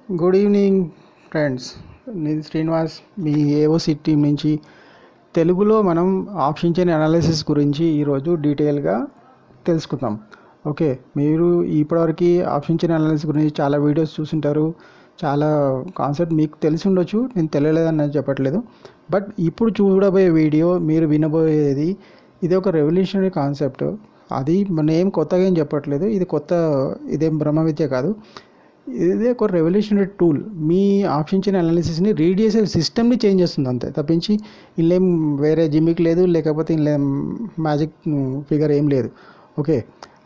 Good evening friends. నేను శ్రీనివాస్, మీ AOC team నుంచి. తెలుగులో మనం ఆప్షన్ చైన్ అనాలిసిస్ గురించి ఈరోజు డీటెయిల్గా తెలుసుకుందాం. ఓకే, మీరు ఇప్పటివరకు ఆప్షన్ చైన్ అనాలిసిస్ గురించి చాలా వీడియోస్ చూసుంటారు, చాలా కాన్సెప్ట్ మీకు తెలిసి ఉండొచ్చు. నేను తెలియలేదని నేను చెప్పట్లేదు, బట్ ఇప్పుడు చూడబోయే వీడియో, మీరు వినబోయేది, ఇది ఒక రెవల్యూషనరీ కాన్సెప్ట్. అది మన ఏం కొత్తగా ఏం చెప్పట్లేదు, ఇది కొత్త, ఇదేం బ్రహ్మ విద్య కాదు. ఇది ఒక రెవల్యూషనరీ టూల్. మీ ఆప్షన్ చైన్ అనాలిసిస్ని రీడ్ చేసే సిస్టమ్ని చేంజ్ చేస్తుంది అంతే, తప్పించి ఇల్లేం వేరే జిమిక్ లేదు, లేకపోతే ఇల్లేం మ్యాజిక్ ఫిగర్ ఏం లేదు. ఓకే,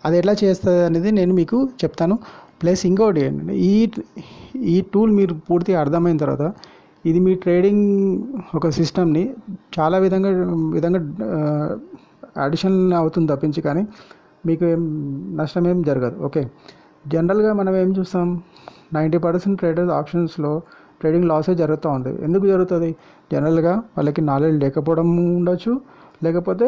అది ఎట్లా చేస్తుంది అనేది నేను మీకు చెప్తాను. ప్లస్ ఇంకోటి ఏంటంటే, ఈ టూల్ మీరు పూర్తిగా అర్థమైన తర్వాత ఇది మీ ట్రేడింగ్ ఒక సిస్టమ్ని చాలా విధంగా అడిషన్ అవుతుంది తప్పించి, కానీ మీకు ఏం నష్టం ఏం జరగదు. ఓకే, జనరల్గా మనం ఏం చూస్తాం, 90% ట్రేడర్స్ ఆప్షన్స్లో ట్రేడింగ్ లాసే జరుగుతూ ఉంది. ఎందుకు జరుగుతుంది? జనరల్గా వాళ్ళకి నాలెడ్జ్ లేకపోవడం ఉండొచ్చు, లేకపోతే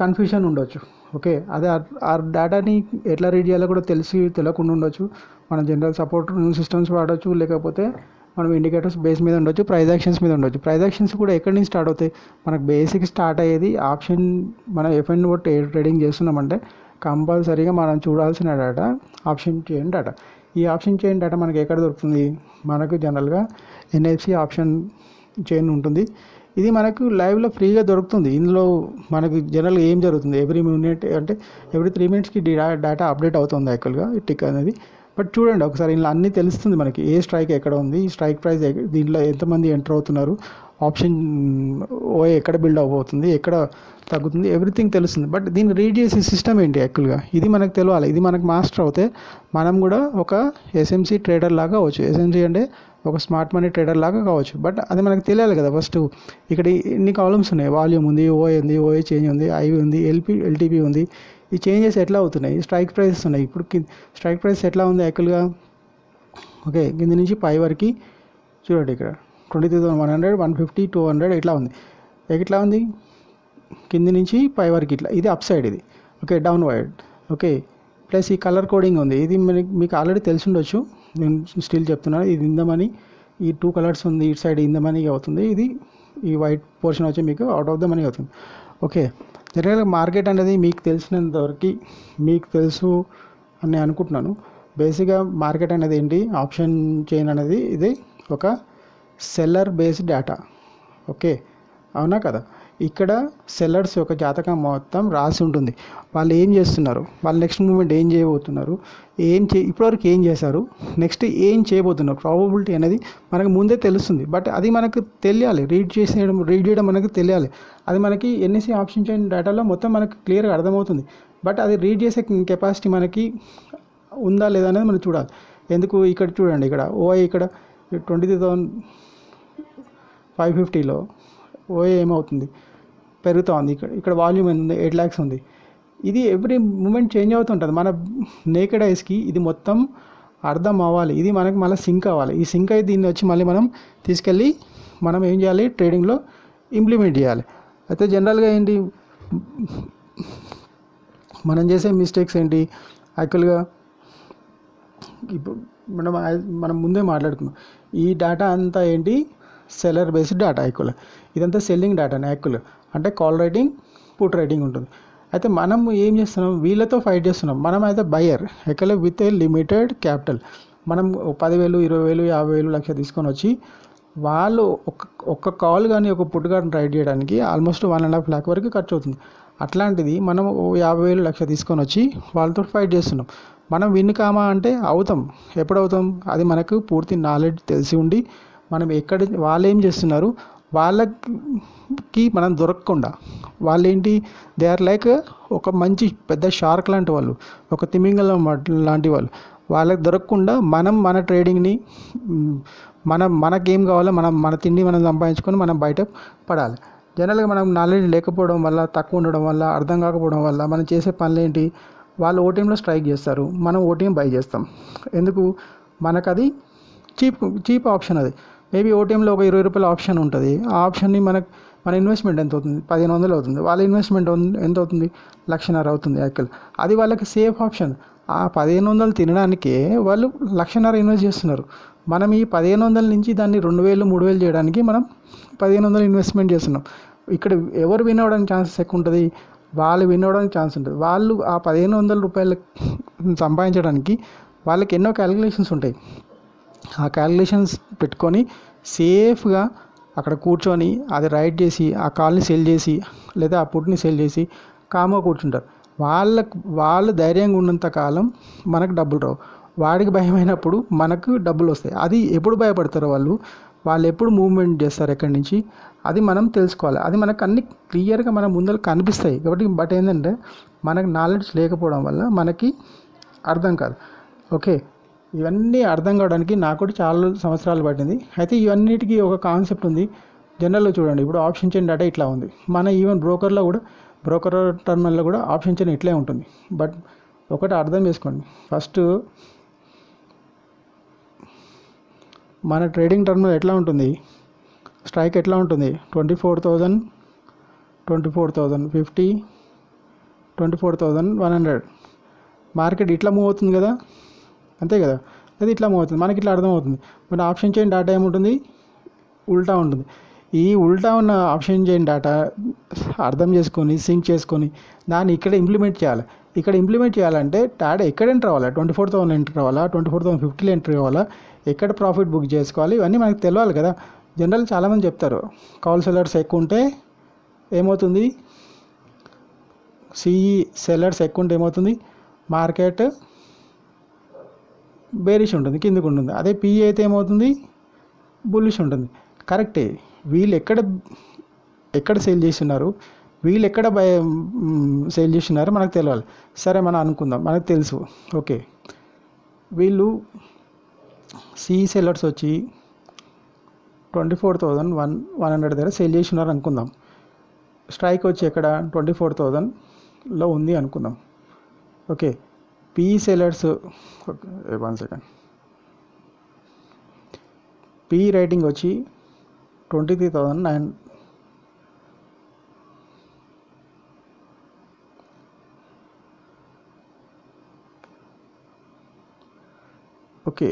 కన్ఫ్యూషన్ ఉండొచ్చు. ఓకే, అదే ఆ డేటాని ఎట్లా రీడ్ చేయాలో కూడా తెలియకుండా ఉండొచ్చు. మనం జనరల్ సపోర్ట్ సిస్టమ్స్ వాడచ్చు, లేకపోతే మనం ఇండికేటర్స్ బేస్ మీద ఉండొచ్చు, ప్రైస్ యాక్షన్స్ మీద ఉండొచ్చు. ప్రైస్ యాక్షన్స్ కూడా ఎక్కడి నుంచి స్టార్ట్ అవుతాయి? మనకు బేసిక్ స్టార్ట్ అయ్యేది ఆప్షన్. మనం ఎఫ్ఎండ్ ట్రేడింగ్ చేస్తున్నామంటే కంపల్సరీగా మనం చూడాల్సిన డేటా ఆప్షన్ చైన్ డేటా. ఈ ఆప్షన్ చైన్ డేటా మనకి ఎక్కడ దొరుకుతుంది? మనకు జనరల్గా ఎన్ఎఫ్సి ఆప్షన్ చైన్ ఉంటుంది. ఇది మనకు లైవ్లో ఫ్రీగా దొరుకుతుంది. ఇందులో మనకు జనరల్గా ఏం జరుగుతుంది, ఎవ్రీ మినిట్ అంటే ఎవ్రీ 3 minutesకి డేటా అప్డేట్ అవుతుంది యాక్చువల్గా ఈ టిక్ అనేది. బట్ చూడండి ఒకసారి, ఇందులో అన్నీ తెలుస్తుంది మనకి. ఏ స్ట్రైక్ ఎక్కడ ఉంది, ఈ స్ట్రైక్ ప్రైస్ దీంట్లో ఎంతమంది ఎంటర్ అవుతున్నారు, ఆప్షన్ ఓఏ ఎక్కడ బిల్డ్ అవబోతుంది, ఎక్కడ తగ్గుతుంది, ఎవ్రీథింగ్ తెలుస్తుంది. బట్ దీన్ని రీడ్ చేసే సిస్టమ్ ఏంటి యాక్చువల్గా, ఇది మనకు తెలియాలి. ఇది మనకు మాస్టర్ అవుతే మనం కూడా ఒక ఎస్ఎంసి ట్రేడర్ లాగా అవ్వచ్చు. ఎస్ఎంసి అంటే ఒక స్మార్ట్ మనీ ట్రేడర్ లాగా కావచ్చు. బట్ అది మనకు తెలియాలి కదా. ఫస్ట్ ఇక్కడ ఇన్ని కాలమ్స్ ఉన్నాయి, వాల్యూమ్ ఉంది, ఓఏ చేంజ్ ఉంది, ఐవి ఉంది, ఎల్టీపీ ఉంది. ఈ చేంజెస్ ఎట్లా అవుతున్నాయి? స్ట్రైక్ ప్రైసెస్ ఉన్నాయి. ఇప్పుడు స్ట్రైక్ ప్రైస్ ఎట్లా ఉంది యాక్చువల్గా? ఓకే, కింద నుంచి పై వరకు చూడండి, ఇక్కడ 23,100, 150, 200 ఇట్లా ఉంది. ఎట్లా ఉంది? కింద నుంచి పై వరకు ఇట్లా. ఇది అప్ సైడ్, ఇది okay, down wide. Okay, plus ఈ కలర్ కోడింగ్ ఉంది. ఇది మీకు ఆల్రెడీ తెలిసి ఉండొచ్చు, నేను స్టిల్ చెప్తున్నాను. ఇది ఇందమని, ఈ 2 కలర్స్ ఉంది, ఇటు సైడ్ ఇందమని అవుతుంది. ఇది ఈ వైట్ పోర్షన్ వచ్చి మీకు అవుట్ ఆఫ్ ద మనీ అవుతుంది. ఓకే, జనరల్గా మార్కెట్ అనేది మీకు తెలిసినంతవరకు మీకు తెలుసు అని అనుకుంటున్నాను. బేసిక్గా మార్కెట్ అనేది ఏంటి, ఆప్షన్ చైన్ అనేది ఇది ఒక సెల్లర్ బేస్డ్ డేటా. ఓకే, అవునా కదా? ఇక్కడ సెల్లర్స్ యొక్క జాతకం మొత్తం రాసి ఉంటుంది. వాళ్ళు ఏం చేస్తున్నారు, వాళ్ళు నెక్స్ట్ మూమెంట్ ఏం చేయబోతున్నారు, ఇప్పటివరకు ఏం చేశారు, నెక్స్ట్ ఏం చేయబోతున్నారు, ప్రాబబిలిటీ అనేది మనకు ముందే తెలుస్తుంది. బట్ అది మనకు తెలియాలి, రీడ్ చేయడం మనకు తెలియాలి. అది మనకి ఎన్ఎస్సి ఆప్షన్ చైన్ డేటాలో మొత్తం మనకు క్లియర్గా అర్థమవుతుంది. బట్ అది రీడ్ చేసే కెపాసిటీ మనకి ఉందా లేదా అనేది మనం చూడాలి. ఎందుకు? ఇక్కడ చూడండి, ఇక్కడ ఓఐ ఇక్కడ 23,550లో ఓఏ ఏమవుతుంది, పెరుగుతూ ఉంది. ఇక్కడ వాల్యూమ్ ఉంది, 8 lakhs ఉంది. ఇది ఎవ్రీ మూమెంట్ చేంజ్ అవుతుంటుంది. మన నేకెడ్ ఐస్కి ఇది మొత్తం అర్థం అవ్వాలి. ఇది మనకు మళ్ళీ సింక్ అవ్వాలి. ఈ సింక్ అయితే దీన్ని వచ్చి మళ్ళీ మనం తీసుకెళ్ళి మనం ఏం చేయాలి, ట్రేడింగ్లో ఇంప్లిమెంట్ చేయాలి. అయితే జనరల్గా ఏంటి మనం చేసే మిస్టేక్స్ ఏంటి యాక్చువల్గా? ఇప్పుడు మనం ముందే మాట్లాడుకున్నాం, ఈ డేటా అంతా ఏంటి, సెల్లర్ బేస్డ్ డేటా. యాక్చువల్గా ఇదంతా సెల్లింగ్ డేటానే యాక్చువల్గా, అంటే కాల్ రైటింగ్, పుట్ రైటింగ్ ఉంటుంది. అయితే మనం ఏం చేస్తున్నాం, వీళ్ళతో ఫైట్ చేస్తున్నాం. మనం అయితే బయర్ యాక్చువల్గా విత్ ఏ లిమిటెడ్ క్యాపిటల్. మనం 10,000, 20,000, 50,000, లక్ష తీసుకొని వచ్చి వాళ్ళు ఒక్క కాల్ కానీ ఒక పుట్ కానీ రైడ్ చేయడానికి ఆల్మోస్ట్ 1.5 lakh వరకు ఖర్చు అవుతుంది. అట్లాంటిది మనం 50,000, లక్ష తీసుకొని వచ్చి వాళ్ళతో ఫైట్ చేస్తున్నాం. మనం విన్ కామా అంటే అవుతాం. ఎప్పుడు అవుతాం? అది మనకు పూర్తి నాలెడ్జ్ తెలిసి ఉండి, మనం వాళ్ళు ఏం చేస్తున్నారు, వాళ్ళకి మనం దొరకకుండా, వాళ్ళు ఏంటి, దే ఆర్ లైక్ ఒక మంచి పెద్ద షార్క్ లాంటి వాళ్ళు, ఒక తిమింగలం లాంటి వాళ్ళు. వాళ్ళకి దొరకకుండా మనం మన ట్రేడింగ్ని, మనకేం కావాలో మన తిండి మనం సంపాదించుకొని మనం బయట పడాలి. జనరల్గా మనం నాలెడ్జ్ లేకపోవడం వల్ల, తక్కువ ఉండడం వల్ల, అర్థం కాకపోవడం వల్ల మనం చేసే పనులు ఏంటి, వాళ్ళు ఓటీఎంలో స్ట్రైక్ చేస్తారు, మనం ఓటీఎం బై చేస్తాం. ఎందుకు? మనకు అది చీప్ ఆప్షన్. అది మేబీ ఓటీఎంలో ఒక 20 రూపాయల ఆప్షన్ ఉంటుంది. ఆ ఆప్షన్ని మన ఇన్వెస్ట్మెంట్ ఎంత అవుతుంది? 1,500 అవుతుంది. వాళ్ళ ఇన్వెస్ట్మెంట్ ఎంత అవుతుంది? 1,50,000 అవుతుంది యాక్చువల్. అది వాళ్ళకి సేఫ్ ఆప్షన్. ఆ 1500 తినడానికే వాళ్ళు 1,50,000 ఇన్వెస్ట్ చేస్తున్నారు. మనం ఈ 1500 నుంచి దాన్ని 2000 3000 చేయడానికి మనం 1500 ఇన్వెస్ట్మెంట్ చేస్తున్నాం. ఇక్కడ ఎవరు విన్ అవ్వడానికి ఛాన్సెస్ ఎక్కువ ఉంటుంది? వాళ్ళు విన్ అవ్వడానికి ఛాన్స్ ఉంటుంది. వాళ్ళు ఆ 1500 రూపాయలు సంపాదించడానికి వాళ్ళకి ఎన్నో క్యాలిక్యులేషన్స్ ఉంటాయి. ఆ క్యాలిక్యులేషన్స్ పెట్టుకొని సేఫ్గా అక్కడ కూర్చొని అది రైట్ చేసి ఆ కాల్ని సెల్ చేసి లేదా ఆ పుట్ని సెల్ చేసి కామ్గా కూర్చుంటారు. వాళ్ళు ధైర్యంగా ఉన్నంత కాలం మనకు డబ్బులు రావు. వాడికి భయమైనప్పుడు మనకు డబ్బులు వస్తాయి. అది ఎప్పుడు భయపడతారో వాళ్ళు ఎప్పుడు మూవ్మెంట్ చేస్తారు ఎక్కడి నుంచి, అది మనం తెలుసుకోవాలి. అది మనకు అన్ని క్లియర్గా మన ముందర కనిపిస్తాయి కాబట్టి. బట్ ఏంటంటే మనకు నాలెడ్జ్ లేకపోవడం వల్ల మనకి అర్థం కాదు. ఓకే, ఇవన్నీ అర్థం కావడానికి నాకు కూడా చాలా సంవత్సరాలు పట్టింది. అయితే ఇవన్నిటికీ ఒక కాన్సెప్ట్ ఉంది. జనరల్లో చూడండి, ఇప్పుడు ఆప్షన్ చైన్ డేటా ఇట్లా ఉంది. మన ఈవెన్ బ్రోకర్ టర్మినల్లో కూడా ఆప్షన్ చైన్ ఇట్లే ఉంటుంది. బట్ ఒకటి అర్థం చేసుకోండి, ఫస్ట్ మన ట్రేడింగ్ టర్మినల్ ఎట్లా ఉంటుంది, స్ట్రైక్ ఎట్లా ఉంటుంది, 24,000, 24,050, 24,100. మార్కెట్ ఇట్లా మూవ్ అవుతుంది కదా, అంతే కదా, అది ఇట్లా మూవ్ అవుతుంది, మనకి ఇట్లా అర్థమవుతుంది. మన ఆప్షన్ చైన్ డేటా ఏముంటుంది, ఉల్టా ఉంటుంది. ఈ ఉల్టా ఉన్న ఆప్షన్ చైన్ డేటా అర్థం చేసుకొని సింక్ చేసుకొని దాన్ని ఇక్కడ ఇంప్లిమెంట్ చేయాలి. ఇక్కడ ఇంప్లిమెంట్ చేయాలంటే డేటా ఎక్కడ ఎంటర్ అవ్వాలా, 24,000 ఎంటర్ అవ్వాలా, 24,050 ఎంటర్ అవ్వాలా, ఎక్కడ ప్రాఫిట్ బుక్ చేసుకోవాలి, ఇవన్నీ మనకు తెలియాలి కదా. జనరల్ చాలామంది చెప్తారు కాల్ సెల్లర్స్ ఎక్కువ ఉంటే ఏమవుతుంది, సిఈ సెల్లర్స్ ఎక్కువ ఉంటే ఏమవుతుంది, మార్కెట్ బేరిష్ ఉంటుంది, కిందకు ఉంటుంది. అదే పిఈ అయితే ఏమవుతుంది, బుల్లిష్ ఉంటుంది. కరెక్టే, వీళ్ళు ఎక్కడ సేల్ చేస్తున్నారు, వీళ్ళు ఎక్కడ సేల్ చేస్తున్నారు మనకు తెలియాలి. సరే మనం అనుకుందాం, మనకు తెలుసు. ఓకే, వీళ్ళు సిఈ సెల్లర్స్ వచ్చి 24,100 దగ్గర సేల్ చేస్తున్నారు అనుకుందాం. స్ట్రైక్ వచ్చి ఎక్కడ 24,000లో ఉంది అనుకుందాం. Okay, PE sellers 1 second, PE rating వచ్చి 23,900. ఓకే,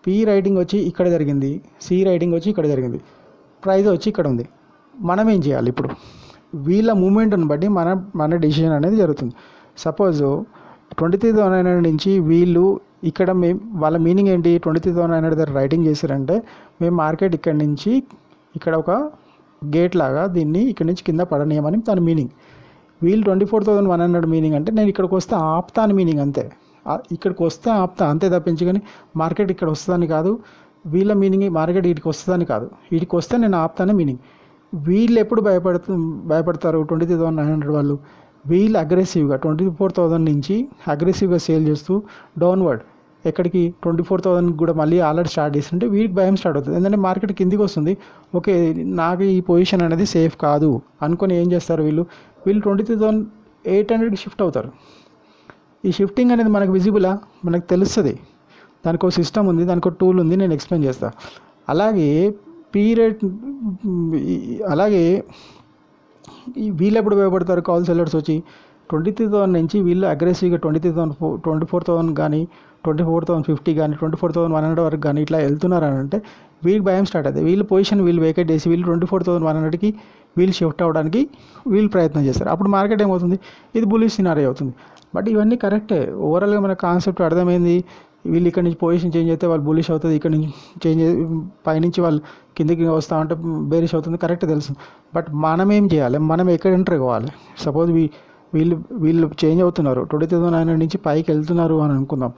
పి రైటింగ్ వచ్చి ఇక్కడ జరిగింది, సి రైటింగ్ వచ్చి ఇక్కడ జరిగింది, ప్రైస్ వచ్చి ఇక్కడ ఉంది. మనం ఏం చేయాలి ఇప్పుడు, వీళ్ళ మూమెంట్ని బట్టి మన డెసిషన్ అనేది జరుగుతుంది. సపోజ్ 23,900 నుంచి వీళ్ళు ఇక్కడ వాళ్ళ మీనింగ్ ఏంటి, 23,900 దగ్గర రైటింగ్ చేశారంటే మేము మార్కెట్ ఇక్కడ నుంచి ఇక్కడ ఒక గేట్ లాగా దీన్ని ఇక్కడ నుంచి కింద పడనీయమని దాని మీనింగ్. వీళ్ళు 24,100 మీనింగ్ అంటే నేను ఇక్కడికి వస్తే ఆపుతా అని మీనింగ్, అంతే. ఇక్కడికి వస్తే ఆపుతా అంతే తప్పించి కానీ మార్కెట్ ఇక్కడ వస్తుందని కాదు. వీళ్ళ మీనింగ్ మార్కెట్ వీటికి వస్తుందని కాదు, వీటికి వస్తే నేను ఆపుతానే మీనింగ్. వీళ్ళు ఎప్పుడు భయపడతారు 23,900 వాళ్ళు, వీళ్ళు అగ్రెసివ్గా 24,000 నుంచి అగ్రెసివ్గా సేల్ చేస్తూ డౌన్వర్డ్ ఎక్కడికి 24,000 కూడా మళ్ళీ ఆల్రెడీ స్టార్ట్ చేస్తుంటే వీడికి భయం స్టార్ట్ అవుతుంది. ఎందుకంటే మార్కెట్ కిందికి వస్తుంది, ఓకే నాకు ఈ పొజిషన్ అనేది సేఫ్ కాదు అనుకొని ఏం చేస్తారు వీళ్ళు 23,800కి షిఫ్ట్ అవుతారు. ఈ షిఫ్టింగ్ అనేది మనకు విజిబులా, మనకు తెలుస్తుంది, దానికి ఒక సిస్టమ్ ఉంది, దానికి ఒక టూల్ ఉంది, నేను ఎక్స్ప్లెయిన్ చేస్తాను. అలాగే అలాగే వీళ్ళు ఎప్పుడు భయపడతారు, కాల్ సెల్లర్స్ వచ్చి 23,000 నుంచి వీళ్ళు అగ్రెసివ్గా 24,000 కానీ 24,050 కానీ 24,100 వరకు కానీ ఇట్లా వెళ్తున్నారు అని అంటే వీళ్ళకి భయం స్టార్ట్ అవుతుంది. వీళ్ళు పొజిషన్ వీళ్ళు వేకేట్ చేసి వీళ్ళు 24,100కి వీళ్ళు షిఫ్ట్ అవ్వడానికి వీళ్ళు ప్రయత్నం చేస్తారు. అప్పుడు మార్కెట్ ఏమవుతుంది, ఇది బుల్లిష్ సినారీ అవుతుంది. బట్ ఇవన్నీ కరెక్టే, ఓవరాల్గా మన కాన్సెప్ట్ అర్థమైంది. వీళ్ళు ఇక్కడ నుంచి పొజిషన్ చేంజ్ అయితే వాళ్ళు బుల్లిష్ అవుతుంది, ఇక్కడ నుంచి చేంజ్ పైనుంచి వాళ్ళు కిందకి వస్తూ ఉంటే బేరిష్ అవుతుంది, కరెక్ట్ తెలుసు. బట్ మనం ఏం చేయాలి, మనం ఎక్కడ ఎంటర్ కావాలి. సపోజ్ వీళ్ళు చేంజ్ అవుతున్నారు 23,900 నుంచి పైకి వెళ్తున్నారు అని అనుకుందాం.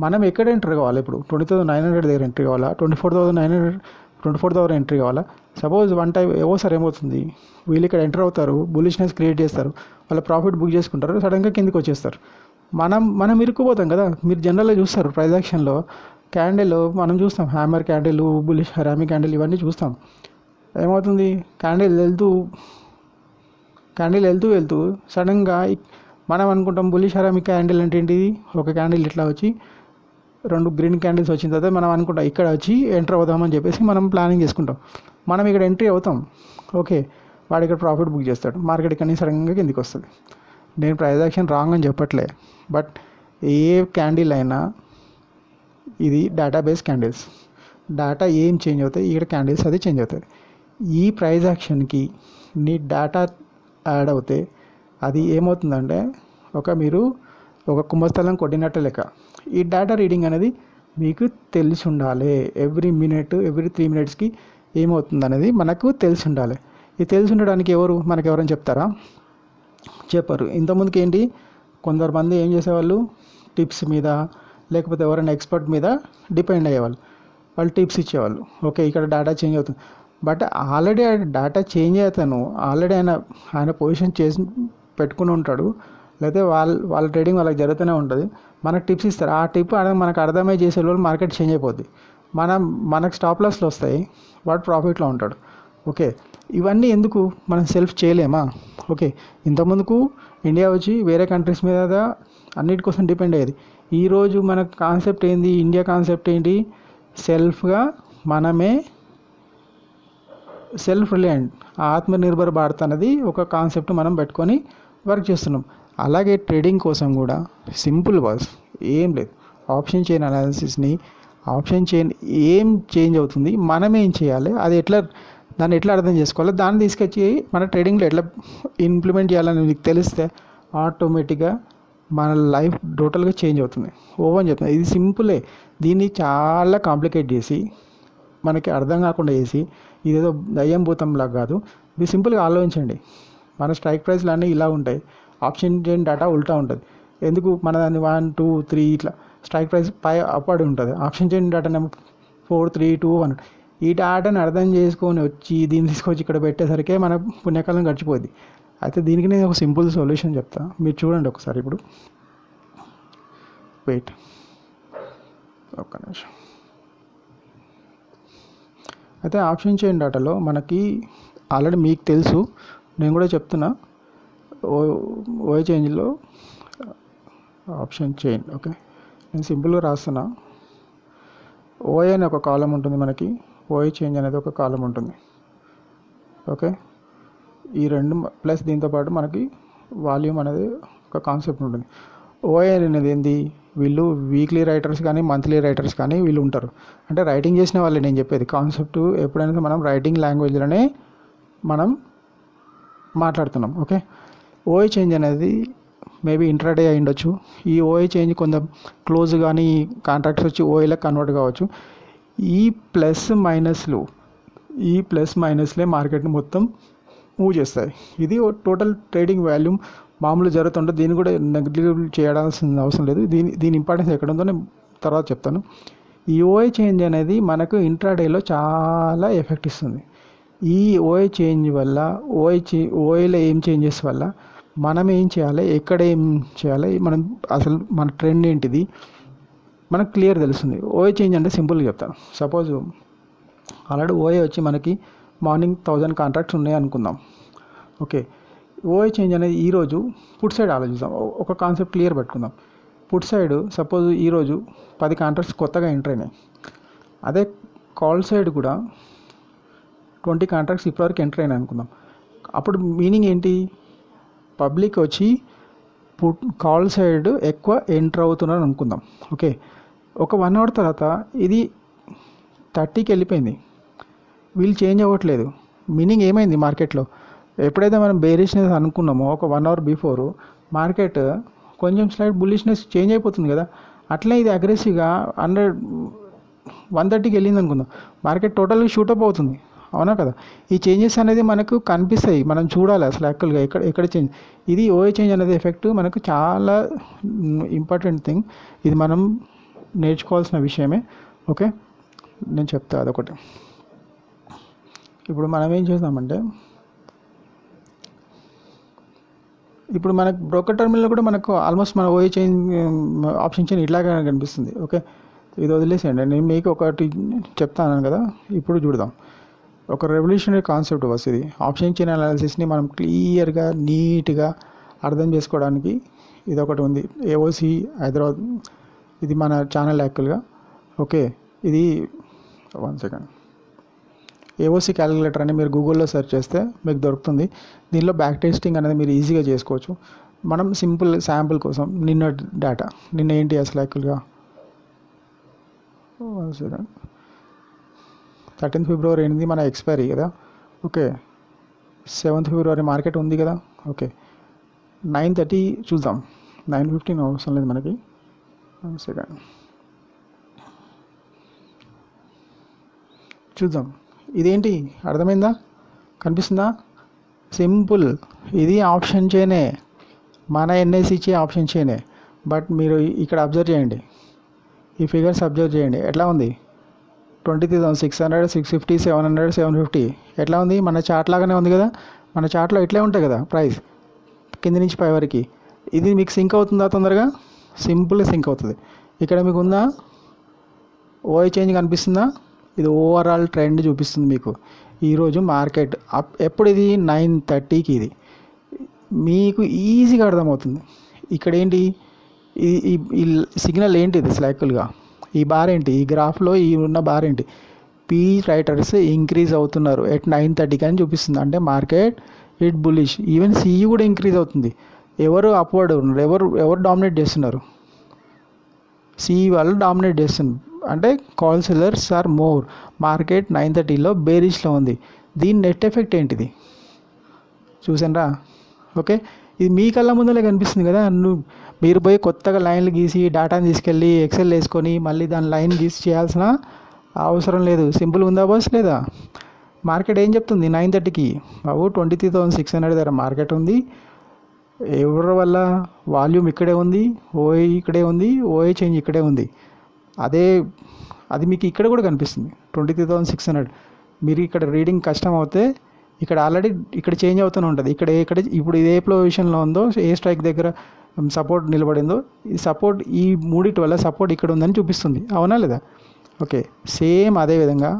మనం ఎక్కడ ఎంటర్ కావాలి, ఇప్పుడు 23,900 దగ్గర ఎంట్రీ కావాలా, 24,000 ఎంట్రీ కావాలా. సపోజ్ వన్ టైం సార్ ఏమవుతుంది, వీళ్ళు ఇక్కడ ఎంటర్ అవుతారు, బులిష్నెస్ క్రియేట్ చేస్తారు, వాళ్ళ ప్రాఫిట్ బుక్ చేసుకుంటారు, సడన్గా కిందకి వచ్చేస్తారు. మనం ఇరుక్కుపోతాం కదా. మీరు జనరల్గా చూస్తారు ప్రైస్ యాక్షన్లో క్యాండిల్ మనం చూస్తాం, hammer candle, bullish harami candle ఇవన్నీ చూస్తాం. ఏమవుతుంది, క్యాండిల్ వెళ్తూ సడన్గా మనం అనుకుంటాం బులిష్ హరామీ క్యాండిల్ అంటే ఏంటిది, ఒక క్యాండిల్ ఇట్లా వచ్చి 2 గ్రీన్ క్యాండిల్స్ వచ్చిన తర్వాత మనం అనుకుంటాం ఇక్కడ వచ్చి ఎంటర్ అవుదామని చెప్పేసి మనం ప్లానింగ్ చేసుకుంటాం. మనం ఇక్కడ ఎంట్రీ అవుతాం, ఓకే వాడు ఇక్కడ ప్రాఫిట్ బుక్ చేస్తాడు, మార్కెట్ ఇక్కడ నుంచి సడన్గా కిందికి వస్తుంది. నేను ప్రైస్ యాక్షన్ రాంగ్ అని చెప్పట్లే, బట్ ఏ క్యాండిల్ అయినా ఇది డేటాబేస్ క్యాండిల్స్. డేటా ఏం చేంజ్ అవుతాయి, ఇక్కడ క్యాండిల్స్ అది చేంజ్ అవుతుంది. ఈ ప్రైస్ యాక్షన్కి నీ డేటా యాడ్ అవుతే అది ఏమవుతుందంటే మీరు ఒక కుంభస్థలం కొట్టినట్టు లెక్క. ఈ డేటా రీడింగ్ అనేది మీకు తెలిసి ఉండాలి. ఎవ్రీ 3 మినిట్స్కి ఏమవుతుంది అనేది మనకు తెలిసి ఉండాలి. ఇది తెలిసి ఉండడానికి మనకు ఎవరైనా చెప్తారా? చెప్పరు. ఇంతకుముందుకు ఏంటి, కొందరు ఏం చేసేవాళ్ళు, టిప్స్ మీద లేకపోతే ఎవరైనా ఎక్స్పర్ట్ మీద డిపెండ్ అయ్యేవాళ్ళు. వాళ్ళు టిప్స్ ఇచ్చేవాళ్ళు. ఓకే, ఇక్కడ డేటా చేంజ్ అవుతుంది. బట్ ఆల్రెడీ ఆ డేటా చేంజ్ అవుతాను ఆల్రెడీ ఆయన పొజిషన్ చేసి పెట్టుకుని ఉంటాడు, లేకపోతే వాళ్ళ ట్రేడింగ్ వాళ్ళకి జరుగుతూనే ఉంటుంది. మనకు టిప్స్ ఇస్తారు. ఆ టిప్ మనకు అర్థమై చేసే వాళ్ళు మార్కెట్ చేంజ్ అయిపోద్ది. మనకు స్టాప్ లాస్లు వస్తాయి, వాడు ప్రాఫిట్లో ఉంటాడు. ఓకే, ఇవన్నీ ఎందుకు మనం సెల్ఫ్ చేయలేమా? ఓకే, ఇంతకుముందుకు ఇండియా వచ్చి వేరే కంట్రీస్ మీద అన్నిటి కోసం డిపెండ్ అయ్యేది. ఈరోజు మన కాన్సెప్ట్ ఏంది, ఇండియా కాన్సెప్ట్ ఏంటి, సెల్ఫ్గా మనమే సెల్ఫ్ రిలయంట్, ఆత్మనిర్భర్ భారత్ అనేది ఒక కాన్సెప్ట్ మనం పెట్టుకొని వర్క్ చేస్తున్నాం. అలాగే ట్రేడింగ్ కోసం కూడా సింపుల్ వాజ్ ఏం లేదు. ఆప్షన్ చైన్ అనాలిసిస్ని, ఆప్షన్ చైన్ ఏం చేంజ్ అవుతుంది, మనం ఏం చేయాలి, అది దాన్ని ఎట్లా అర్థం చేసుకోవాలి, దాన్ని తీసుకొచ్చి మన ట్రేడింగ్లో ఎట్లా ఇంప్లిమెంట్ చేయాలని మీకు తెలిస్తే ఆటోమేటిక్గా మన లైఫ్ టోటల్గా చేంజ్ అవుతుంది. ఓవన్ చెప్తుంది, ఇది సింపులే. దీన్ని చాలా కాంప్లికేట్ చేసి మనకి అర్థం కాకుండా చేసి ఇదేదో దయ్యం భూతంలాగా కాదు. మీరు సింపుల్గా ఆలోచించండి. మన స్ట్రైక్ ప్రైస్లు అన్నీ ఇలా ఉంటాయి, ఆప్షన్ చైన్ డేటా ఉల్టా ఉంటుంది. ఎందుకు మన దాన్ని 1, 2, 3 ఇట్లా స్ట్రైక్ ప్రైస్ పై అప్పడి ఉంటుంది, ఆప్షన్ చైన్ డేటా నెంబర్ 4, 3, 2, 1. ఈ డేటాని అర్థం చేసుకొని వచ్చి దీన్ని తీసుకొచ్చి ఇక్కడ పెట్టేసరికి మన పుణ్యకాలం గడిచిపోద్ది. అయితే దీనికి నేను ఒక సింపుల్ సొల్యూషన్ చెప్తా, మీరు చూడండి ఒకసారి. ఇప్పుడు వెయిట్ ఒక్క నిమిషం. అయితే ఆప్షన్ చైన్ డేటాలో మనకి ఆల్రెడీ మీకు తెలుసు, నేను కూడా చెప్తున్నా. ఓఐ చేంజ్లో ఆప్షన్ చైన్, ఓకే, నేను సింపుల్గా రాస్తున్నా. ఓఐ అనే ఒక కాలం ఉంటుంది మనకి, ఓఐ చేంజ్ అనేది ఒక కాలం ఉంటుంది. ఓకే, ఈ రెండు ప్లస్ దీంతోపాటు మనకి వాల్యూమ్ అనేది ఒక కాన్సెప్ట్ ఉంటుంది. ఓఐ అనేది ఏంది, వీళ్ళు వీక్లీ రైటర్స్ కానీ మంత్లీ రైటర్స్ కానీ వీళ్ళు ఉంటారు. అంటే రైటింగ్ చేసిన వాళ్ళే నేను చెప్పేది. కాన్సెప్ట్ ఎప్పుడైనా మనం రైటింగ్ లాంగ్వేజ్లోనే మనం మాట్లాడుతున్నాం. ఓకే, ఓఐ చేంజ్ అనేది మేబీ ఇంట్రాడే అయి ఉండొచ్చు. ఈ ఓఐ చేంజ్ కొంచెం క్లోజ్ కానీ కాంట్రాక్ట్స్ వచ్చి ఓఐలకు కన్వర్ట్ కావచ్చు. ఈ ప్లస్ మైనస్లే మార్కెట్ని మొత్తం మూవ్ చేస్తాయి. ఇది టోటల్ ట్రేడింగ్ వాల్యూమ్ మామూలు జరుగుతుంటే దీన్ని కూడా నెగ్లిజిబుల్ చేయాల్సిన అవసరం లేదు. దీని ఇంపార్టెన్స్ ఎక్కడ ఉందో నేను తర్వాత చెప్తాను. ఈ ఓఐ చేంజ్ అనేది మనకు ఇంట్రాడేలో చాలా ఎఫెక్ట్ ఇస్తుంది. ఈ ఓఐ చేంజ్ వల్ల ఓఐలో ఏం చేంజెస్ వల్ల మనం ఏం చేయాలి, ఎక్కడ ఏం చేయాలి, అసలు మన ట్రెండ్ ఏంటిది మనకు క్లియర్ తెలుస్తుంది. ఓఐ చేంజ్ అంటే సింపుల్గా చెప్తాను. సపోజ్ ఆల్రెడీ ఓఐ వచ్చి మనకి మార్నింగ్ 1000 కాంట్రాక్ట్స్ ఉన్నాయి అనుకుందాం. ఓకే, ఓఐ చేంజ్ అనేది ఈరోజు పుట్ సైడ్ ఆలోచిద్దాం. ఒక కాన్సెప్ట్ క్లియర్ పెట్టుకుందాం. పుట్ సైడ్ సపోజ్ ఈరోజు 10 కాంట్రాక్ట్స్ కొత్తగా ఎంటర్ అయినాయి. అదే కాల్ సైడ్ కూడా 20 కాంట్రాక్ట్స్ ఇప్పటివరకు ఎంటర్ అయినాయి అనుకుందాం. అప్పుడు మీనింగ్ ఏంటి, పబ్లిక్ వచ్చి కాల్ సైడ్ ఎక్కువ ఎంటర్ అవుతున్నారు అనుకుందాం. ఓకే, ఒక 1 అవర్ తర్వాత ఇది 30కి వెళ్ళిపోయింది, వీళ్ళు చేంజ్ అవ్వట్లేదు. మీనింగ్ ఏమైంది మార్కెట్లో, ఎప్పుడైతే మనం బేరిష్నెస్ అనుకున్నామో ఒక 1 అవర్ బిఫోర్ మార్కెట్ కొంచెం స్లైడ్ బుల్లిష్నెస్ చేంజ్ అయిపోతుంది కదా. అట్లే ఇది అగ్రెసివ్గా 130కి వెళ్ళింది అనుకుందాం, మార్కెట్ టోటల్గా షూటప్ అవుతుంది. అవునా కదా? ఈ చేంజెస్ అనేది మనకు కనిపిస్తాయి, మనం చూడాలి అసలు యాక్చువల్గా ఎక్కడ చేంజ్. ఇది ఓఐ చేంజ్ అనేది ఎఫెక్ట్ మనకు చాలా ఇంపార్టెంట్ థింగ్. ఇది మనం నేర్చుకోవాల్సిన విషయమే. ఓకే, నేను చెప్తా అదొకటి. ఇప్పుడు మనం ఏం చేద్దామంటే, ఇప్పుడు మనకు బ్రోకర్ టర్మినల్లో కూడా మనకు ఆల్మోస్ట్ మన ఓఐ చేంజ్ ఆప్షన్ చైన్ ఇట్లాగా కనిపిస్తుంది. ఓకే, ఇది వదిలేసేయండి, నేను మీకు ఒకటి చెప్తాను కదా. ఇప్పుడు చూద్దాం, ఒక రెవల్యూషనరీ కాన్సెప్ట్ ఇది. ఆప్షన్ చైన్ అనాలిసిస్ని మనం క్లియర్గా నీట్గా అర్థం చేసుకోవడానికి ఇది ఒకటి ఉంది, ఏఓసి హైదరాబాద్. ఇది మన ఛానల్ యాక్చువల్గా. ఓకే, ఇది 1 సెకండ్. ఏఓసి క్యాలిక్యులేటర్ అని మీరు గూగుల్లో సెర్చ్ చేస్తే మీకు దొరుకుతుంది. దీనిలో బ్యాక్ టెస్టింగ్ అనేది మీరు ఈజీగా చేసుకోవచ్చు. మనం సింపుల్ శాంపుల్ కోసం నిన్న డేటా నిన్న ఏంటి అసలు యాక్చువల్గా 13 ఫిబ్రవరి ఏంది మన ఎక్స్పైరీ కదా. ఓకే, 7 ఫిబ్రవరి మార్కెట్ ఉంది కదా. ఓకే, 9:30 చూద్దాం. 9:15 అవసరం లేదు మనకి. సెకండ్ చూద్దాం. ఇదేంటి అర్థమైందా, కనిపిస్తుందా? సింపుల్, ఇది ఆప్షన్ చైనే, మన ఎన్ఎస్సి ఇచ్చే ఆప్షన్ చైనే. బట్ మీరు ఇక్కడ అబ్జర్వ్ చేయండి, ఈ ఫిగర్స్ అబ్జర్వ్ చేయండి ఎట్లా ఉంది. 20,600, 650, 700, 750 ఎట్లా ఉంది? మన చార్ట్ లాగానే ఉంది కదా. మన చార్ట్లో ఇట్లే ఉంటాయి కదా ప్రైస్, కింద నుంచి పై వరకు. ఇది మీకు సింక్ అవుతుందా తొందరగా? సింపుల్గా సింక్ అవుతుంది. ఇక్కడ మీకు ఉందా ఓఐ చేంజ్ కనిపిస్తుందా? ఇది ఓవరాల్ ట్రెండ్ చూపిస్తుంది మీకు. ఈరోజు మార్కెట్ ఎప్పుడు ఇది 9:30కి, ఇది మీకు ఈజీగా అర్థమవుతుంది. ఇక్కడ ఏంటి ఈ సిగ్నల్ ఏంటిది అసలు యాక్చువల్గా? ఈ బార్ ఏంటి? ఈ గ్రాఫ్లో ఈ ఉన్న బార్ ఏంటి? పీ రైటర్స్ ఇంక్రీజ్ అవుతున్నారు ఎట్ 9:30కి అని చూపిస్తుంది. అంటే market it bullish. Even CE కూడా ఇంక్రీజ్ అవుతుంది. ఎవరు అప్వర్డ్ ఉన్నారు? ఎవరు డామినేట్ చేస్తున్నారు? సిఈ వాళ్ళు డామినేట్ చేస్తున్నారు. అంటే call sellers are more. Market 9:30లో బేరిష్లో ఉంది. దీని నెట్ ఎఫెక్ట్ ఏంటిది చూసారా? ఓకే, ఇది మీ కళ్ళ ముందరే కనిపిస్తుంది కదా. మీరు పోయి కొత్తగా లైన్లు గీసి డేటాని తీసుకెళ్ళి ఎక్సెల్ వేసుకొని మళ్ళీ దాని లైన్ గీసి చేయాల్సిన అవసరం లేదు. సింపుల్ ఉందా బాస్? లేదా? మార్కెట్ ఏం చెప్తుంది 9:30కి? బాబు 23,600 దగ్గర మార్కెట్ ఉంది. ఎవరి వల్ల? వాల్యూమ్ ఇక్కడే ఉంది, ఓఐ ఇక్కడే ఉంది, ఓఐ చేంజ్ ఇక్కడే ఉంది. అది మీకు ఇక్కడ కూడా కనిపిస్తుంది 23,600. మీరు ఇక్కడ రీడింగ్ కష్టం అవుతే ఇక్కడ ఆల్రెడీ ఇక్కడ చేంజ్ అవుతూనే ఉంటుంది. ఇక్కడ ఇప్పుడు ఇది ఏ పొజిషన్లో ఉందో, ఏ స్ట్రైక్ దగ్గర సపోర్ట్ నిలబడిందో, ఈ సపోర్ట్ ఈ మూడిటి వల్ల సపోర్ట్ ఇక్కడ ఉందని చూపిస్తుంది. అవునా లేదా? ఓకే, సేమ్ అదేవిధంగా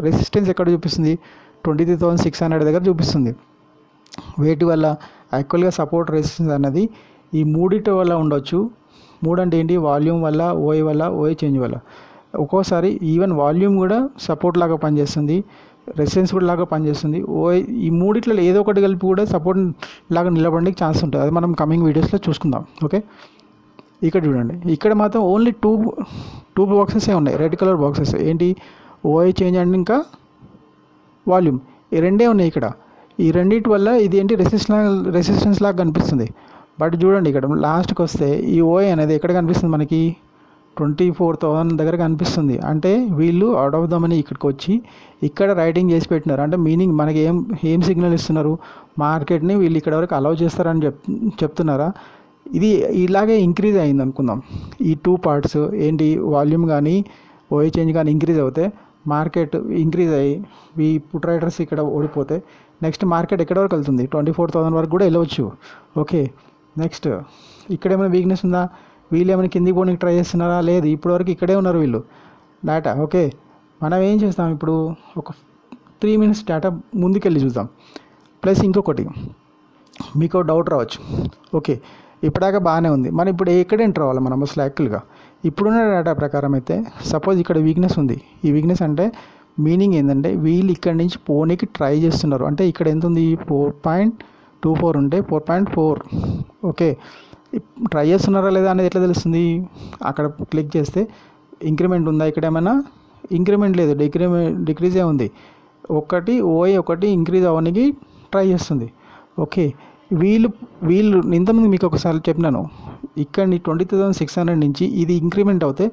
రెసిస్టెన్స్ ఎక్కడ చూపిస్తుంది? 23,600 దగ్గర చూపిస్తుంది. వేటి వల్ల? యాక్చువల్గా సపోర్ట్ రెసిస్టెన్స్ అన్నది ఈ మూడిటి వల్ల ఉండొచ్చు. మూడు అంటే ఏంటి? వాల్యూమ్ వల్ల, ఓఐ వల్ల, ఓఐ చేంజ్ వల్ల. ఒక్కోసారి ఈవెన్ వాల్యూమ్ కూడా సపోర్ట్ లాగా పనిచేస్తుంది, రెసిస్టెన్స్ కూడా లాగా పనిచేస్తుంది. ఓఐ ఈ మూడిట్లో ఏదో ఒకటి కలిపి కూడా సపోర్ట్ లాగా నిలబడడానికి ఛాన్స్ ఉంటుంది. అది మనం కమింగ్ వీడియోస్లో చూసుకుందాం. ఓకే, ఇక్కడ చూడండి, ఇక్కడ మాత్రం ఓన్లీ టూ బాక్సెసే ఉన్నాయి, రెడ్ కలర్ బాక్సెస్. ఏంటి? ఓఐ చేంజ్ అండ్ ఇంకా వాల్యూమ్, ఈ రెండే ఉన్నాయి ఇక్కడ. ఈ రెండింటి వల్ల ఇది ఏంటి? రెసిస్టెన్స్ లాగా కనిపిస్తుంది. బట్ చూడండి ఇక్కడ లాస్ట్కి వస్తే ఈ ఓఐ అనేది ఎక్కడ కనిపిస్తుంది మనకి? 24,000 దగ్గర కనిపిస్తుంది. అంటే వీళ్ళు అవుట్ ఆఫ్ ద మనీ ఇక్కడికి వచ్చి ఇక్కడ రైటింగ్ చేసి పెట్టినారు. అంటే మీనింగ్ మనకి ఏం సిగ్నల్ ఇస్తున్నారు? మార్కెట్ని వీళ్ళు ఇక్కడ వరకు అలౌ చేస్తారని చెప్తున్నారా? ఇది ఇలాగే ఇంక్రీజ్ అయింది అనుకుందాం. ఈ టూ పార్ట్స్ ఏంటి? వాల్యూమ్ కానీ ఓఐ చేంజ్ కానీ ఇంక్రీజ్ అవుతే మార్కెట్ ఇంక్రీజ్ అయ్యి ఈ పుట్ రైటర్స్ ఇక్కడ ఓడిపోతే నెక్స్ట్ మార్కెట్ ఎక్కడ వరకు వెళ్తుంది? 24,000 వరకు కూడా వెళ్ళవచ్చు. ఓకే, నెక్స్ట్ ఇక్కడ ఏమైనా వీక్నెస్ ఉందా? వీళ్ళు ఏమైనా కిందికి పోనీకి ట్రై చేస్తున్నారా? లేదు, ఇప్పటివరకు ఇక్కడే ఉన్నారు వీళ్ళు డేటా. ఓకే, మనం ఏం చేస్తాం ఇప్పుడు? ఒక 3 minutes డేటా ముందుకెళ్ళి చూద్దాం. ప్లస్ ఇంకొకటి మీకు డౌట్ రావచ్చు. ఓకే, ఇప్పటిదాకా బాగానే ఉంది, మనం ఇప్పుడు ఎక్కడ ఎంటర్ అవ్వాలి మనం అసలు యాక్చువల్గా? ఇప్పుడున్న డేటా ప్రకారం అయితే సపోజ్ ఇక్కడ వీక్నెస్ ఉంది. ఈ వీక్నెస్ అంటే మీనింగ్ ఏంటంటే వీళ్ళు ఇక్కడ నుంచి పోనీకి ట్రై చేస్తున్నారు. అంటే ఇక్కడ ఎంత ఉంది? 4.24 ఉంటే 4.4. ఓకే, ట్రై చేస్తున్నారా లేదా అనేది ఎట్లా తెలుస్తుంది? అక్కడ క్లిక్ చేస్తే ఇంక్రిమెంట్ ఉందా? ఇక్కడ ఏమైనా ఇంక్రిమెంట్ లేదు, డిక్రీజే ఉంది. ఒకటి ఓఐ ఒకటి ఇంక్రీజ్ అవ్వడానికి ట్రై చేస్తుంది. ఓకే, వీళ్ళు ఇంతకుముందు మీకు ఒకసారి చెప్పినాను, ఇక్కడ 20,600 నుంచి ఇది ఇంక్రిమెంట్ అవుతే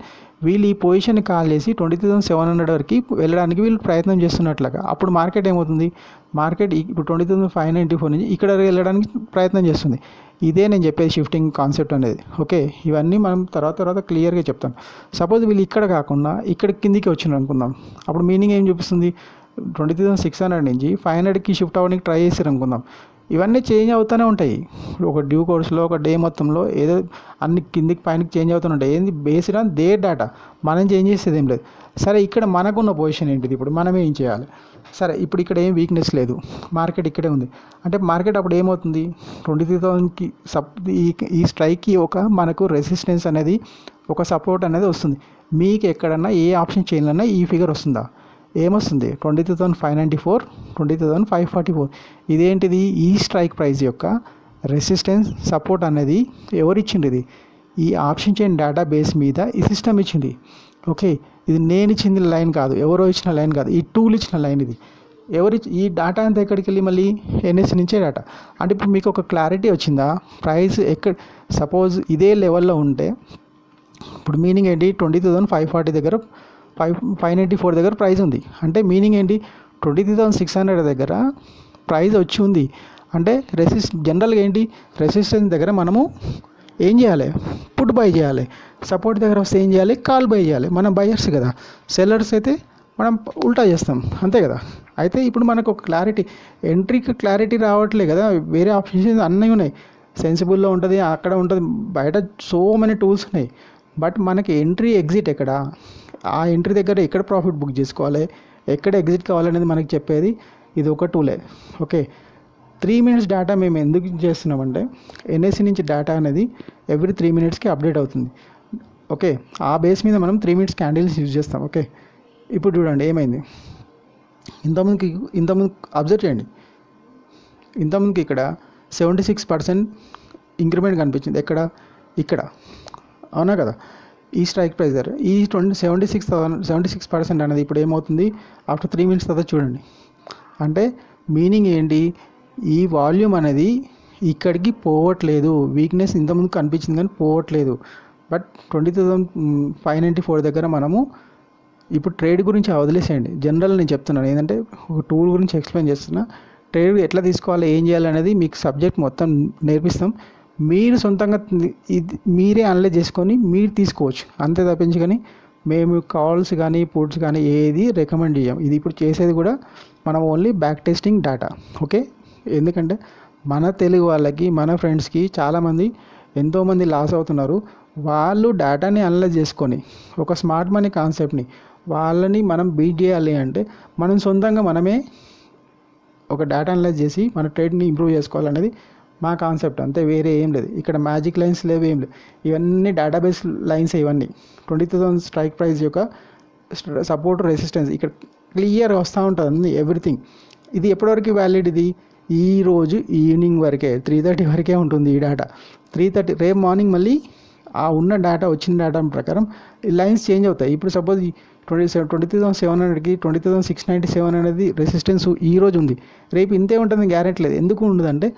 వీళ్ళు ఈ పొజిషన్ కాల్ చేసి 20,700 వరకు వెళ్ళడానికి వీళ్ళు ప్రయత్నం చేస్తున్నట్లుగా. అప్పుడు మార్కెట్ ఏమవుతుంది? మార్కెట్ ఇప్పుడు 20,594 నుంచి ఇక్కడ వెళ్ళడానికి ప్రయత్నం చేస్తుంది. ఇదే నేను చెప్పేది షిఫ్టింగ్ కాన్సెప్ట్ అనేది. ఓకే, ఇవన్నీ మనం తర్వాత క్లియర్గా చెప్తాను. సపోజ్ వీళ్ళు ఇక్కడ కాకుండా ఇక్కడ కిందికి వచ్చినారు అనుకుందాం. అప్పుడు మీనింగ్ ఏం చూపిస్తుంది? 20,600 నుంచి 500కి షిఫ్ట్ అవ్వడానికి ట్రై చేశారు అనుకుందాం. ఇవన్నీ చేంజ్ అవుతూనే ఉంటాయి. ఒక డ్యూ కోర్స్లో ఒక డే మొత్తంలో ఏదో అన్ని కిందికి పైనకి చేంజ్ అవుతూనే ఉంటాయి. ఏంది? బేస్డ్ ఆన్ దే డేటా, మనం చేంజ్ చేసేది ఏం లేదు. సరే, ఇక్కడ మనకున్న పొజిషన్ ఏంటిది? ఇప్పుడు మనం ఏం చేయాలి? సరే, ఇప్పుడు ఇక్కడ ఏం వీక్నెస్ లేదు, మార్కెట్ ఇక్కడే ఉంది. అంటే మార్కెట్ అప్పుడు ఏమవుతుంది? 23,000కి ఈ స్ట్రైక్కి మనకు రెసిస్టెన్స్ అనేది, ఒక సపోర్ట్ అనేది వస్తుంది. మీకు ఎక్కడన్నా ఏ ఆప్షన్ చేయాలన్నా ఈ ఫిగర్ వస్తుందా? ఏమొస్తుంది? 20,594, 20,544. ఇదేంటిది? ఈ స్ట్రైక్ ప్రైస్ యొక్క రెసిస్టెన్స్ సపోర్ట్ అనేది ఎవరు ఇచ్చింది? ఇది ఈ ఆప్షన్ చైన్ డేటాబేస్ మీద ఈ సిస్టమ్ ఇచ్చింది. ఓకే, ఇది నేను ఇచ్చింది లైన్ కాదు, ఎవరో ఇచ్చిన లైన్ కాదు, ఈ టూల్ ఇచ్చిన లైన్ ఇది. ఈ డేటా అంతా ఎక్కడికి వెళ్ళి మళ్ళీ ఎన్ఎస్సి నుంచే డేటా. అంటే ఇప్పుడు మీకు ఒక క్లారిటీ వచ్చిందా? ప్రైస్ ఎక్కడ సపోజ్ ఇదే లెవెల్లో ఉంటే ఇప్పుడు మీనింగ్ ఏంటి? 20,540 దగ్గర 594 దగ్గర ప్రైస్ ఉంది అంటే మీనింగ్ ఏంటి? 23,600 దగ్గర ప్రైస్ వచ్చి ఉంది అంటే జనరల్గా ఏంటి, రెసిస్టెన్స్ దగ్గర మనము ఏం చేయాలి? పుట్ బై చేయాలి. సపోర్ట్ దగ్గర వస్తే ఏం చేయాలి? కాల్ బై చేయాలి. మనం బయర్స్ కదా, సెల్లర్స్ అయితే మనం ఉల్టా చేస్తాం, అంతే కదా. అయితే ఇప్పుడు మనకు ఒక క్లారిటీ, ఎంట్రీకి క్లారిటీ రావట్లే కదా. వేరే ఆప్షన్స్ అన్నీ ఉన్నాయి, సెన్సిబుల్లో ఉంటుంది, అక్కడ ఉంటుంది, బయట సో మెనీ టూల్స్ ఉన్నాయి. బట్ మనకి ఎంట్రీ ఎగ్జిట్ ఎక్కడ, ఆ ఎంట్రీ దగ్గర ఎక్కడ ప్రాఫిట్ బుక్ చేసుకోవాలి, ఎక్కడ ఎగ్జిట్ కావాలనేది మనకి చెప్పేది ఇది ఒక టూలే. ఓకే, 3 minutes డేటా మేము ఎందుకు చేస్తున్నామంటే ఎన్ఎస్సి నుంచి డేటా అనేది ఎవ్రీ 3 minutesకి అప్డేట్ అవుతుంది. ఓకే, ఆ బేస్ మీద మనం 3 minutes క్యాండిల్స్ యూజ్ చేస్తాం. ఓకే, ఇప్పుడు చూడండి ఏమైంది. ఇంతకుముందు అబ్జర్వ్ చేయండి, ఇంతకుముందుకి ఇక్కడ 76% ఇంక్రిమెంట్ కనిపించింది. ఇక్కడ అవునా కదా. ఈ స్ట్రైక్ ప్రైస్ దగ్గర ఈ 76% అనేది ఇప్పుడు ఏమవుతుంది ఆఫ్టర్ 3 minutes తర్వాత చూడండి. అంటే మీనింగ్ ఏంటి? ఈ వాల్యూమ్ అనేది ఇక్కడికి పోవట్లేదు. వీక్నెస్ ఇంతకుముందు కనిపించింది కానీ పోవట్లేదు. బట్ 20,594 దగ్గర మనము ఇప్పుడు ట్రేడ్ గురించి వదిలేసేయండి, జనరల్ నేను చెప్తున్నాను. ఏంటంటే ఒక టూల్ గురించి ఎక్స్ప్లెయిన్ చేస్తున్నా. ట్రేడ్ ఎట్లా తీసుకోవాలి, ఏం చేయాలనేది మీకు సబ్జెక్ట్ మొత్తం నేర్పిస్తాం. మీరు సొంతంగా ఇది మీరే అనలైజ్ చేసుకొని మీరు తీసుకోవచ్చు, అంతే తప్పించి కానీ మేము కాల్స్ కానీ పుట్స్ కానీ ఏది రికమెండ్ చేయం. ఇది ఇప్పుడు చేసేది కూడా మనం only back testing data. Okay, ఎందుకంటే మన తెలుగు వాళ్ళకి, మన ఫ్రెండ్స్కి చాలామంది ఎంతోమంది లాస్ అవుతున్నారు. వాళ్ళు డేటాని అనలైజ్ చేసుకొని ఒక స్మార్ట్ మనీ కాన్సెప్ట్ని వాళ్ళని మనం బీట్ చేయాలి అంటే మనం సొంతంగా మనమే ఒక డేటా అనలైజ్ చేసి మన ట్రేడ్ని ఇంప్రూవ్ చేసుకోవాలనేది మా కాన్సెప్ట్, అంతే, వేరే ఏం లేదు. ఇక్కడ మ్యాజిక్ లైన్స్ లేవు, ఏం లేవు. ఇవన్నీ డేటాబేస్ లైన్స్. ఇవన్నీ 20,000 స్ట్రైక్ ప్రైస్ యొక్క సపోర్ట్, రెసిస్టెన్స్ ఇక్కడ క్లియర్గా వస్తూ ఉంటుంది ఎవ్రీథింగ్. ఇది ఎప్పటివరకు వ్యాలిడ్? ఇది ఈరోజు ఈవినింగ్ వరకే, 3:30 వరకే ఉంటుంది ఈ డేటా. 3:30 రేపు మార్నింగ్ మళ్ళీ ఆ ఉన్న డేటా, వచ్చిన డేటా ప్రకారం ఈ లైన్స్ చేంజ్ అవుతాయి. ఇప్పుడు సపోజ్ 20,700కి 20,697 అనేది రెసిస్టెన్స్ ఈరోజు ఉంది, రేపు ఇంతే ఉంటుంది గ్యారెంటీ లేదు. ఎందుకు ఉండదంటే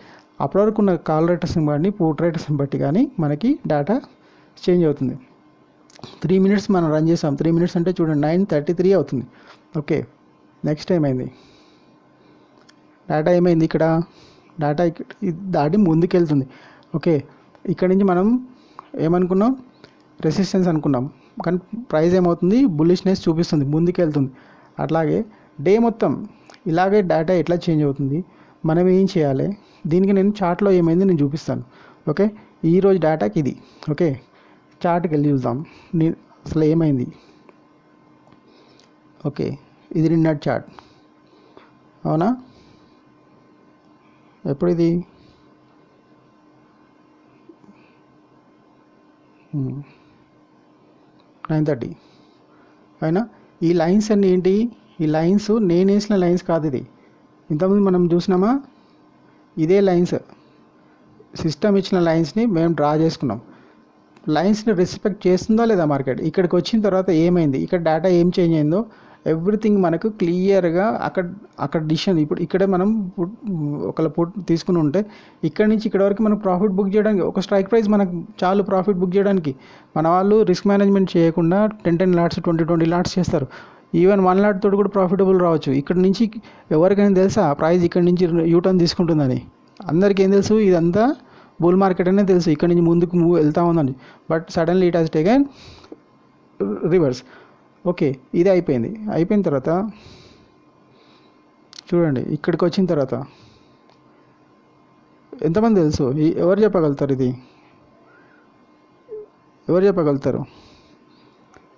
అప్పటివరకు ఉన్న కాల్ రేటర్స్ని బట్టి, పుట్ రేటర్స్ని బట్టి కానీ మనకి డేటా చేంజ్ అవుతుంది. 3 minutes మనం రన్ చేసాం. 3 minutes అంటే చూడండి 9:33 అవుతుంది. ఓకే, నెక్స్ట్ ఏమైంది? డేటా ఏమైంది? ఇక్కడ డేటా దాటి ముందుకెళ్తుంది. ఓకే, ఇక్కడ నుంచి మనం ఏమనుకున్నాం? రెసిస్టెన్స్ అనుకున్నాం, కానీ ప్రైస్ ఏమవుతుంది? బుల్లిష్నెస్ చూపిస్తుంది, ముందుకెళ్తుంది. అట్లాగే డే మొత్తం ఇలాగే డేటా ఎట్లా చేంజ్ అవుతుంది, మనం ఏం చేయాలి, దీనికి నేను చార్ట్లో ఏమైంది నేను చూపిస్తాను. ఓకే, ఈరోజు డేటాకి ఇది. ఓకే, చార్ట్కి వెళ్ళి చూద్దాం అసలు ఏమైంది. ఓకే, ఇది నిన్నటి చార్ట్ అవునా? ఎప్పుడు ఇది? 9:30 అయినా. ఈ లైన్స్ అన్నీ ఏంటి? ఈ లైన్స్ నేను వేసిన లైన్స్ కాదు, ఇది ఇంతకుముందు మనం చూసినామా? ఇదే లైన్స్, సిస్టమ్ ఇచ్చిన లైన్స్ని మేము డ్రా చేసుకున్నాం. లైన్స్ని రెస్పెక్ట్ చేస్తుందా లేదా మార్కెట్? ఇక్కడికి వచ్చిన తర్వాత ఏమైంది, ఇక్కడ డేటా ఏం చేంజ్ అయిందో ఎవ్రీథింగ్ మనకు క్లియర్గా అక్కడ డిసిషన్. ఇప్పుడు ఇక్కడే మనం ఒకళ్ళ పుట్ తీసుకుని ఉంటే ఇక్కడ నుంచి ఇక్కడ వరకు మనం ప్రాఫిట్ బుక్ చేయడానికి ఒక స్ట్రైక్ ప్రైస్ మనకు చాలు ప్రాఫిట్ బుక్ చేయడానికి. మన వాళ్ళు రిస్క్ మేనేజ్మెంట్ చేయకుండా 10 లాట్స్ 20 లాట్స్ చేస్తారు. ఈవెన్ 1 lot తోటి కూడా ప్రాఫిటబుల్ రావచ్చు. ఇక్కడ నుంచి ఎవరికైనా తెలుసా ప్రైస్ ఇక్కడ నుంచి యూటర్న్ తీసుకుంటుందని? అందరికీ ఏం తెలుసు? ఇదంతా బుల్ మార్కెట్ అనే తెలుసు, ఇక్కడ నుంచి ముందుకు వెళ్తూ ఉందని. But suddenly it has taken reverse. Okay, ఇది అయిపోయిన తర్వాత చూడండి, ఇక్కడికి వచ్చిన తర్వాత ఎంతమంది తెలుసు? ఎవరు చెప్పగలుగుతారు? ఇది ఎవరు చెప్పగలుగుతారు?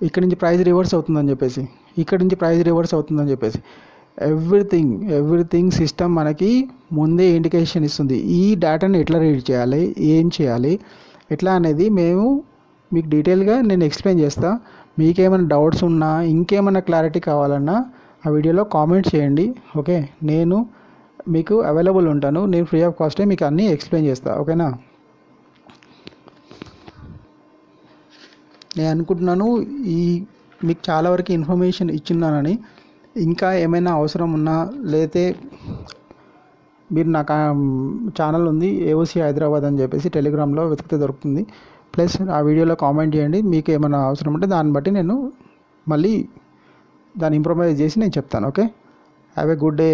ఇక్కడ నుంచి ప్రైస్ రివర్స్ అవుతుందని చెప్పేసి, ఇక్కడ నుంచి ప్రైస్ రివర్స్ అవుతుందని చెప్పేసి ఎవ్రీథింగ్ సిస్టమ్ మనకి ముందే ఇండికేషన్ ఇస్తుంది. ఈ డేటాని ఎట్లా రీడ్ చేయాలి, ఏం చేయాలి, ఎట్లా అనేది మీకు డీటెయిల్గా నేను ఎక్స్ప్లెయిన్ చేస్తా. మీకేమైనా డౌట్స్ ఉన్నా, ఇంకేమైనా క్లారిటీ కావాలన్నా ఆ వీడియోలో కామెంట్ చేయండి. ఓకే, నేను మీకు అవైలబుల్ ఉంటాను. నేను ఫ్రీ ఆఫ్ కాస్టే మీకు అన్నీ ఎక్స్ప్లెయిన్ చేస్తాను. ఓకేనా? నేను అనుకుంటున్నాను మీకు చాలా వరకు ఇన్ఫర్మేషన్ ఇచ్చున్నానని. ఇంకా ఏమైనా అవసరం ఉన్నా లేతే మీరు నా ఛానల్ ఉంది ఏఓసి హైదరాబాద్ అని చెప్పేసి టెలిగ్రామ్లో వెతికితే దొరుకుతుంది. ప్లస్ ఆ వీడియోలో కామెంట్ చేయండి. మీకు ఏమైనా అవసరం ఉంటే దాన్ని బట్టి నేను మళ్ళీ దాన్ని ఇంప్రూవైజ్ చేసి నేను చెప్తాను. Okay, have a good day.